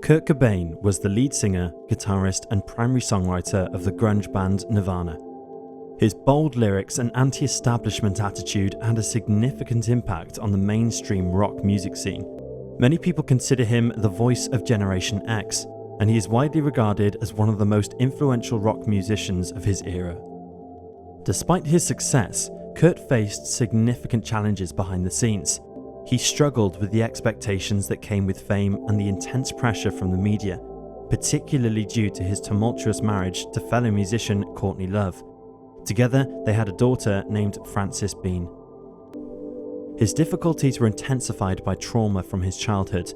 Kurt Cobain was the lead singer, guitarist, and primary songwriter of the grunge band Nirvana. His bold lyrics and anti-establishment attitude had a significant impact on the mainstream rock music scene. Many people consider him the voice of Generation X, and he is widely regarded as one of the most influential rock musicians of his era. Despite his success, Kurt faced significant challenges behind the scenes. He struggled with the expectations that came with fame and the intense pressure from the media, particularly due to his tumultuous marriage to fellow musician Courtney Love. Together, they had a daughter named Frances Bean. His difficulties were intensified by trauma from his childhood,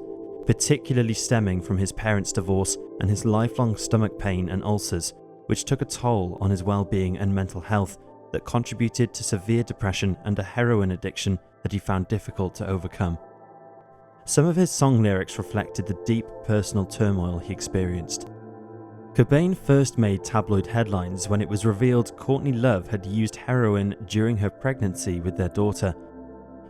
particularly stemming from his parents' divorce and his lifelong stomach pain and ulcers, which took a toll on his well-being and mental health that contributed to severe depression and a heroin addiction that he found difficult to overcome. Some of his song lyrics reflected the deep personal turmoil he experienced. Cobain first made tabloid headlines when it was revealed Courtney Love had used heroin during her pregnancy with their daughter.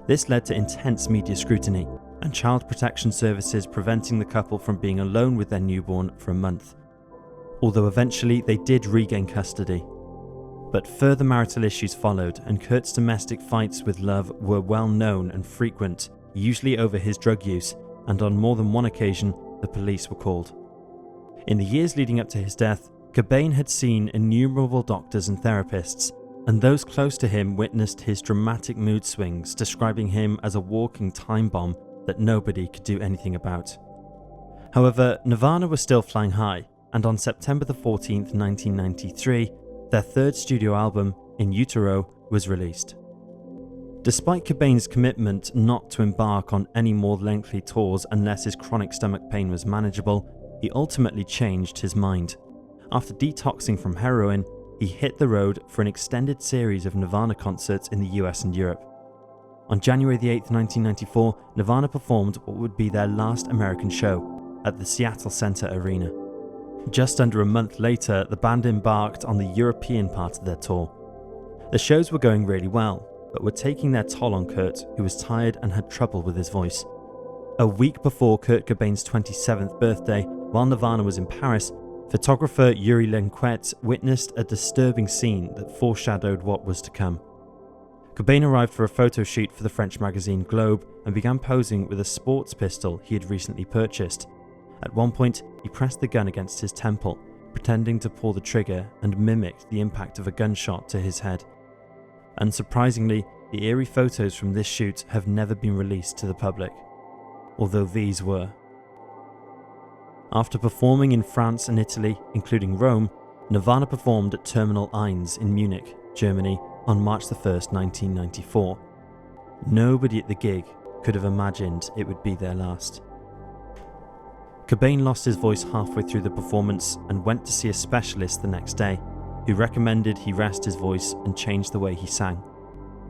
This led to intense media scrutiny and child protection services preventing the couple from being alone with their newborn for a month. Although eventually they did regain custody. But further marital issues followed, and Kurt's domestic fights with Love were well known and frequent, usually over his drug use, and on more than one occasion, the police were called. In the years leading up to his death, Cobain had seen innumerable doctors and therapists, and those close to him witnessed his dramatic mood swings, describing him as a walking time bomb that nobody could do anything about. However, Nirvana was still flying high, and on September 14, 1993, their third studio album, In Utero, was released. Despite Cobain's commitment not to embark on any more lengthy tours unless his chronic stomach pain was manageable, he ultimately changed his mind. After detoxing from heroin, he hit the road for an extended series of Nirvana concerts in the US and Europe. On January 8, 1994, Nirvana performed what would be their last American show at the Seattle Center Arena. Just under a month later, the band embarked on the European part of their tour. The shows were going really well, but were taking their toll on Kurt, who was tired and had trouble with his voice. A week before Kurt Cobain's 27th birthday, while Nirvana was in Paris, photographer Yuri Lenquet witnessed a disturbing scene that foreshadowed what was to come. Cobain arrived for a photo shoot for the French magazine Globe and began posing with a sports pistol he had recently purchased. At one point, he pressed the gun against his temple, pretending to pull the trigger and mimicked the impact of a gunshot to his head. Unsurprisingly, the eerie photos from this shoot have never been released to the public, although these were. After performing in France and Italy, including Rome, Nirvana performed at Terminal 1 in Munich, Germany, on March 1, 1994. Nobody at the gig could have imagined it would be their last. Cobain lost his voice halfway through the performance and went to see a specialist the next day, who recommended he rest his voice and change the way he sang.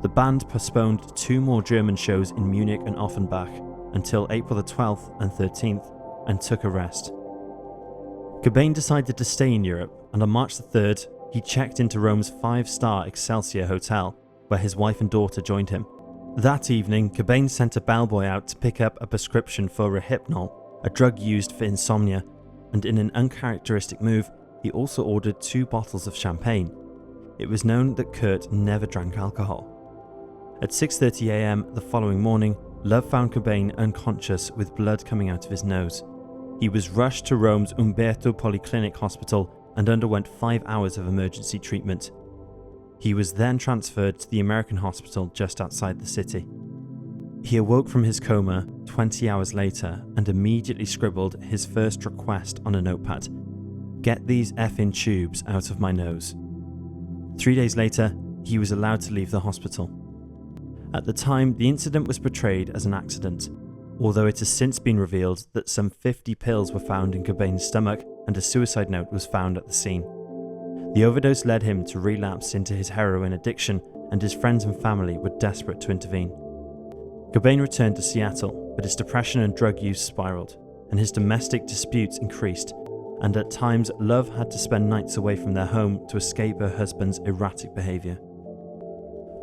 The band postponed 2 more German shows in Munich and Offenbach until April 12th and 13th and took a rest. Cobain decided to stay in Europe, and on March 3rd, he checked into Rome's 5-star Excelsior Hotel, where his wife and daughter joined him. That evening, Cobain sent a bellboy out to pick up a prescription for Rohypnol, a drug used for insomnia, and in an uncharacteristic move, he also ordered 2 bottles of champagne. It was known that Kurt never drank alcohol. At 6:30 a.m. the following morning, Love found Cobain unconscious with blood coming out of his nose. He was rushed to Rome's Umberto Polyclinic Hospital and underwent 5 hours of emergency treatment. He was then transferred to the American hospital just outside the city. He awoke from his coma 20 hours later and immediately scribbled his first request on a notepad: "Get these effing tubes out of my nose." 3 days later, he was allowed to leave the hospital. At the time, the incident was portrayed as an accident, although it has since been revealed that some 50 pills were found in Cobain's stomach and a suicide note was found at the scene. The overdose led him to relapse into his heroin addiction, and his friends and family were desperate to intervene. Cobain returned to Seattle, but his depression and drug use spiraled, and his domestic disputes increased, and at times Love had to spend nights away from their home to escape her husband's erratic behaviour.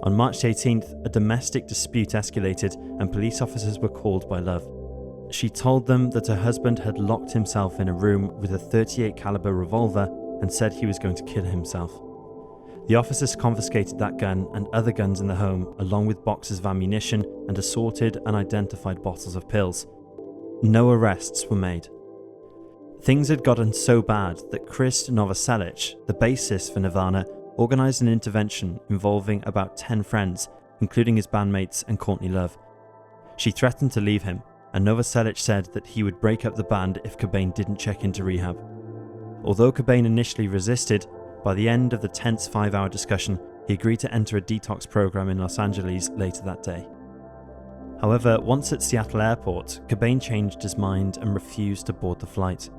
On March 18th, a domestic dispute escalated and police officers were called by Love. She told them that her husband had locked himself in a room with a .38 caliber revolver and said he was going to kill himself. The officers confiscated that gun and other guns in the home, along with boxes of ammunition and assorted unidentified bottles of pills. No arrests were made. Things had gotten so bad that Chris Novoselic, the bassist for Nirvana, organised an intervention involving about 10 friends, including his bandmates and Courtney Love. She threatened to leave him, and Novoselic said that he would break up the band if Cobain didn't check into rehab. Although Cobain initially resisted, by the end of the tense 5-hour discussion, he agreed to enter a detox program in Los Angeles later that day. However, once at Seattle Airport, Cobain changed his mind and refused to board the flight.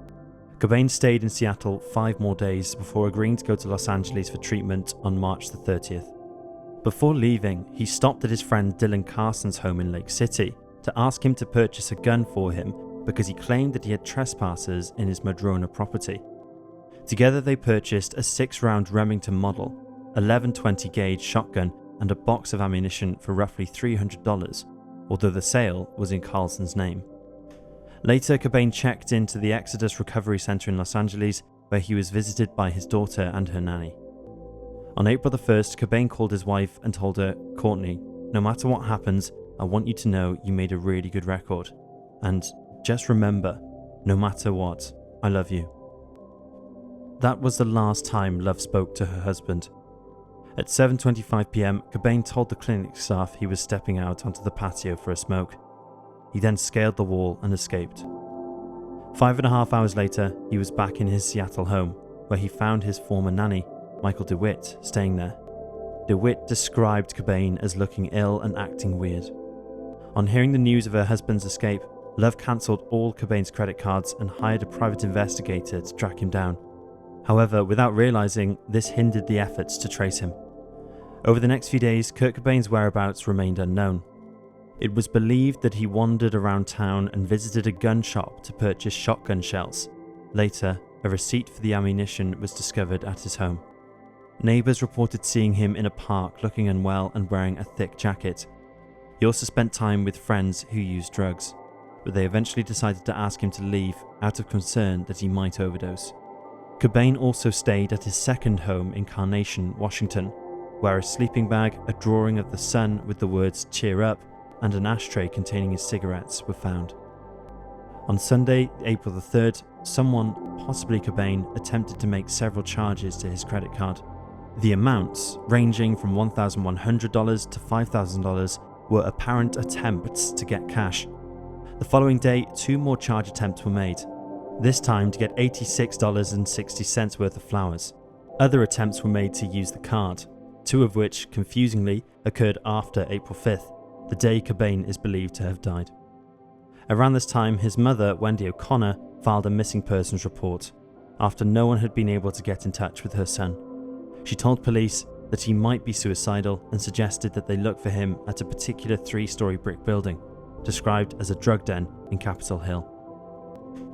Cobain stayed in Seattle 5 more days before agreeing to go to Los Angeles for treatment on March the 30th. Before leaving, he stopped at his friend Dylan Carson's home in Lake City to ask him to purchase a gun for him because he claimed that he had trespassers in his Madrona property. Together they purchased a 6-round Remington model, 1120 gauge shotgun and a box of ammunition for roughly $300, although the sale was in Carson's name. Later, Cobain checked into the Exodus Recovery Center in Los Angeles, where he was visited by his daughter and her nanny. On April the 1st, Cobain called his wife and told her, "Courtney, no matter what happens, I want you to know you made a really good record. And just remember, no matter what, I love you." That was the last time Love spoke to her husband. At 7:25 p.m, Cobain told the clinic staff he was stepping out onto the patio for a smoke. He then scaled the wall and escaped. 5.5 hours later, he was back in his Seattle home, where he found his former nanny, Michael DeWitt, staying there. DeWitt described Cobain as looking ill and acting weird. On hearing the news of her husband's escape, Love cancelled all Cobain's credit cards and hired a private investigator to track him down. However, without realising, this hindered the efforts to trace him. Over the next few days, Kurt Cobain's whereabouts remained unknown. It was believed that he wandered around town and visited a gun shop to purchase shotgun shells. Later, a receipt for the ammunition was discovered at his home. Neighbours reported seeing him in a park looking unwell and wearing a thick jacket. He also spent time with friends who used drugs, but they eventually decided to ask him to leave out of concern that he might overdose. Cobain also stayed at his second home in Carnation, Washington, where a sleeping bag, a drawing of the sun with the words "Cheer Up," and an ashtray containing his cigarettes were found. On Sunday, April the 3rd, someone, possibly Cobain, attempted to make several charges to his credit card. The amounts, ranging from $1,100 to $5,000, were apparent attempts to get cash. The following day, 2 more charge attempts were made, this time to get $86.60 worth of flowers. Other attempts were made to use the card, 2 of which, confusingly, occurred after April 5th, the day Cobain is believed to have died. Around this time, his mother, Wendy O'Connor, filed a missing persons report, after no one had been able to get in touch with her son. She told police that he might be suicidal and suggested that they look for him at a particular 3-story brick building, described as a drug den in Capitol Hill.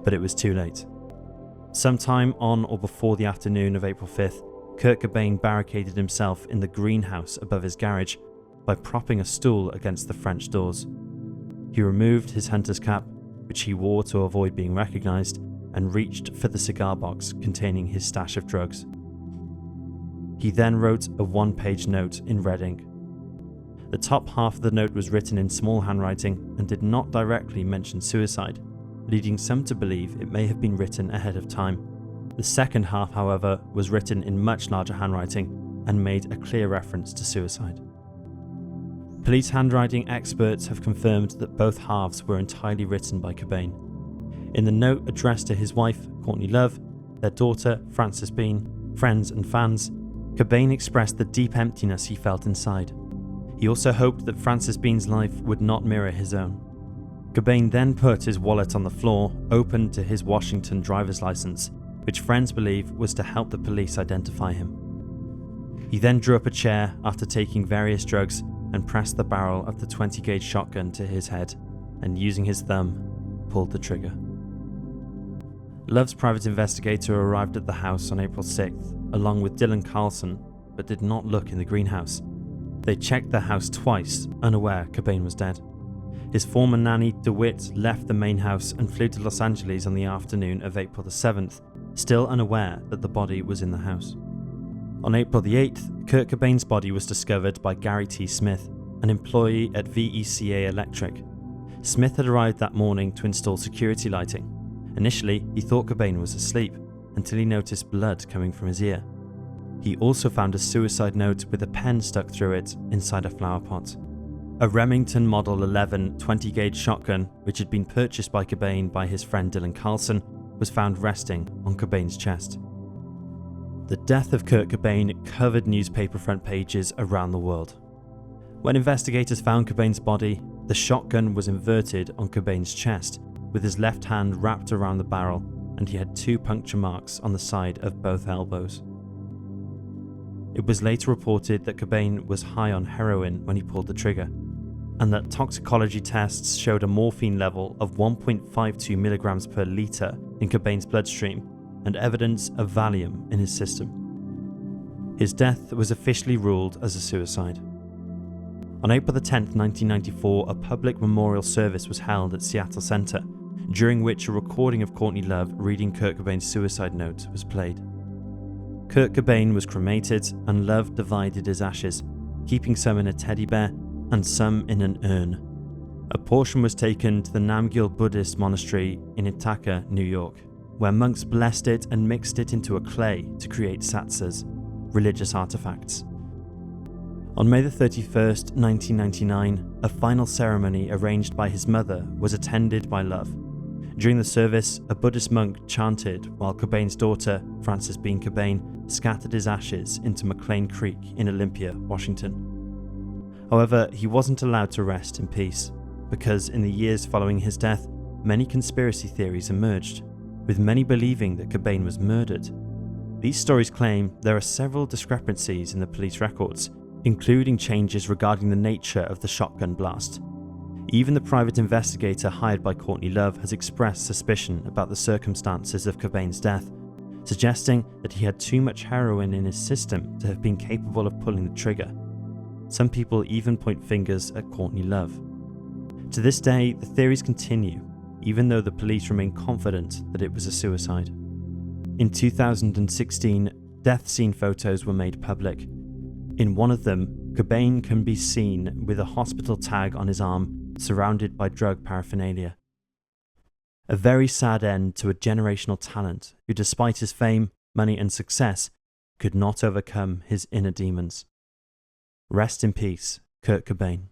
But it was too late. Sometime on or before the afternoon of April 5th, Kurt Cobain barricaded himself in the greenhouse above his garage by propping a stool against the French doors. He removed his hunter's cap, which he wore to avoid being recognised, and reached for the cigar box containing his stash of drugs. He then wrote a 1-page note in red ink. The top half of the note was written in small handwriting and did not directly mention suicide, leading some to believe it may have been written ahead of time. The second half, however, was written in much larger handwriting and made a clear reference to suicide. Police handwriting experts have confirmed that both halves were entirely written by Cobain. In the note addressed to his wife, Courtney Love, their daughter, Frances Bean, friends and fans, Cobain expressed the deep emptiness he felt inside. He also hoped that Frances Bean's life would not mirror his own. Cobain then put his wallet on the floor, open to his Washington driver's license, which friends believe was to help the police identify him. He then drew up a chair after taking various drugs and pressed the barrel of the 20-gauge shotgun to his head, and using his thumb, pulled the trigger. Love's private investigator arrived at the house on April 6th, along with Dylan Carlson, but did not look in the greenhouse. They checked the house twice, unaware Cobain was dead. His former nanny, DeWitt, left the main house and flew to Los Angeles on the afternoon of April the 7th, still unaware that the body was in the house. On April the 8th, Kurt Cobain's body was discovered by Gary T. Smith, an employee at VECA Electric. Smith had arrived that morning to install security lighting. Initially, he thought Cobain was asleep, until he noticed blood coming from his ear. He also found a suicide note with a pen stuck through it inside a flower pot. A Remington Model 11 20-gauge shotgun, which had been purchased by Cobain by his friend Dylan Carlson, was found resting on Cobain's chest. The death of Kurt Cobain covered newspaper front pages around the world. When investigators found Cobain's body, the shotgun was inverted on Cobain's chest, with his left hand wrapped around the barrel, and he had 2 puncture marks on the side of both elbows. It was later reported that Cobain was high on heroin when he pulled the trigger, and that toxicology tests showed a morphine level of 1.52 milligrams per litre in Cobain's bloodstream and evidence of Valium in his system. His death was officially ruled as a suicide. On April 10, 1994, a public memorial service was held at Seattle Center, during which a recording of Courtney Love reading Kurt Cobain's suicide note was played. Kurt Cobain was cremated, and Love divided his ashes, keeping some in a teddy bear and some in an urn. A portion was taken to the Namgyal Buddhist monastery in Ithaca, New York, where monks blessed it and mixed it into a clay to create satsas, religious artifacts. On May 31st, 1999, a final ceremony arranged by his mother was attended by Love. During the service, a Buddhist monk chanted while Cobain's daughter, Frances Bean Cobain, scattered his ashes into McLean Creek in Olympia, Washington. However, he wasn't allowed to rest in peace, because in the years following his death, many conspiracy theories emerged, with many believing that Cobain was murdered. These stories claim there are several discrepancies in the police records, including changes regarding the nature of the shotgun blast. Even the private investigator hired by Courtney Love has expressed suspicion about the circumstances of Cobain's death, suggesting that he had too much heroin in his system to have been capable of pulling the trigger. Some people even point fingers at Courtney Love. To this day, the theories continue, even though the police remain confident that it was a suicide. In 2016, death scene photos were made public. In one of them, Cobain can be seen with a hospital tag on his arm, surrounded by drug paraphernalia. A very sad end to a generational talent who, despite his fame, money and success, could not overcome his inner demons. Rest in peace, Kurt Cobain.